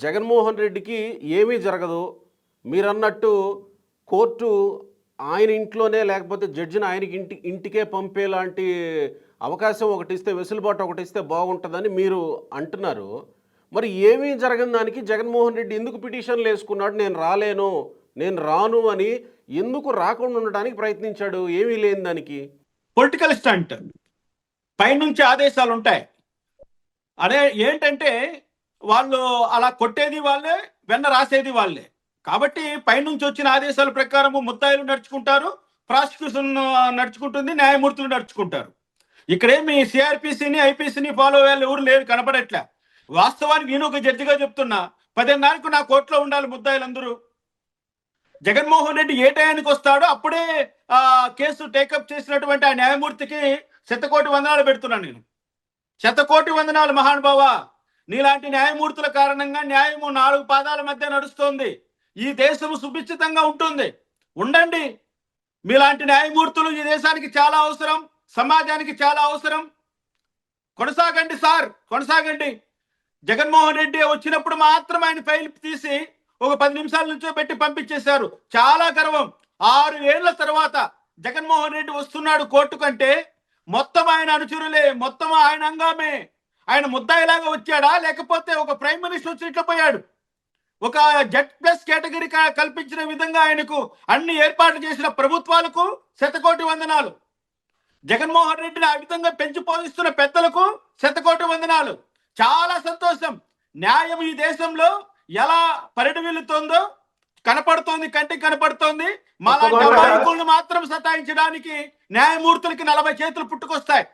జగన్మోహన్ రెడ్డికి ఏమీ జరగదు. మీరన్నట్టు కోర్టు ఆయన ఇంట్లోనే లేకపోతే జడ్జిని ఆయనకి ఇంటికే పంపేలాంటి అవకాశం ఒకటిస్తే, వెసులుబాటు ఒకటిస్తే బాగుంటుందని మీరు అంటున్నారు. మరి ఏమీ జరగని దానికి జగన్మోహన్ రెడ్డి ఎందుకు పిటిషన్లు వేసుకున్నాడు? నేను రాలేను, నేను రాను అని ఎందుకు రాకుండా ఉండడానికి ప్రయత్నించాడు? ఏమీ లేని దానికి. Political stunt. పైనుంచి ఆదేశాలు ఉంటాయి. అదే ఏంటంటే వాళ్ళు అలా కొట్టేది వాళ్ళే, వెన్న రాసేది వాళ్ళే. కాబట్టి పైనుంచి వచ్చిన ఆదేశాల ప్రకారము ముద్దాయిలు నడుచుకుంటారు, ప్రాసిక్యూషన్ నడుచుకుంటుంది, న్యాయమూర్తులు నడుచుకుంటారు. ఇక్కడేమి సిఆర్పిసిని ఐపీసీని ఫాలో అయ్యాలి ఎవరు లేరు, కనపడట్లే. వాస్తవానికి నేను ఒక జడ్జిగా చెప్తున్నా, 10:30కు నా కోర్టులో ఉండాలి ముద్దాయిలందరూ. జగన్మోహన్ రెడ్డి ఏ టయానికి వస్తాడో అప్పుడే కేసు టేకప్ చేసినటువంటి ఆ న్యాయమూర్తికి శతకోటి వందనాలు పెడుతున్నాను నేను. శతకోటి వందనాలు మహానుభావ. నీలాంటి న్యాయమూర్తుల కారణంగా న్యాయము 4 పాదాల మధ్య నడుస్తోంది. ఈ దేశము సుభిక్షితంగా ఉంటుంది. ఉండండి. మీలాంటి న్యాయమూర్తులు ఈ దేశానికి చాలా అవసరం, సమాజానికి చాలా అవసరం. కొనసాగండి సార్, కొనసాగండి. జగన్మోహన్ రెడ్డి వచ్చినప్పుడు మాత్రం ఆయన ఫైల్ తీసి ఒక 10 నిమిషాల నుంచో పెట్టి పంపించేశారు. చాలా గర్వం. 6 ఏళ్ల తర్వాత జగన్మోహన్ రెడ్డి వస్తున్నాడు కోర్టు కంటే మొత్తం ఆయన అనుచరులే, మొత్తం ఆయన అంగామే. ఆయన ముద్దాయిలాగా వచ్చాడా, లేకపోతే ఒక ప్రైమ్ మినిస్టర్ వచ్చినట్లు పోయాడు? ఒక Z+ కేటగిరీ కల్పించిన విధంగా ఆయనకు అన్ని ఏర్పాట్లు చేసిన ప్రభుత్వాలకు శతకోటి వందనాలు. జగన్మోహన్ రెడ్డిని ఆ విధంగా పెంచి పోషిస్తున్న పెద్దలకు శతకోటి వందనాలు. చాలా సంతోషం. న్యాయం ఈ దేశంలో ఎలా పరిడవిల్లుతోందో కనపడుతోంది, కంటికి కనపడుతోంది. మాలాంటి అమాయకులను మాత్రం సతాయించడానికి న్యాయమూర్తులకి 40 చేతులు పుట్టుకొస్తాయి.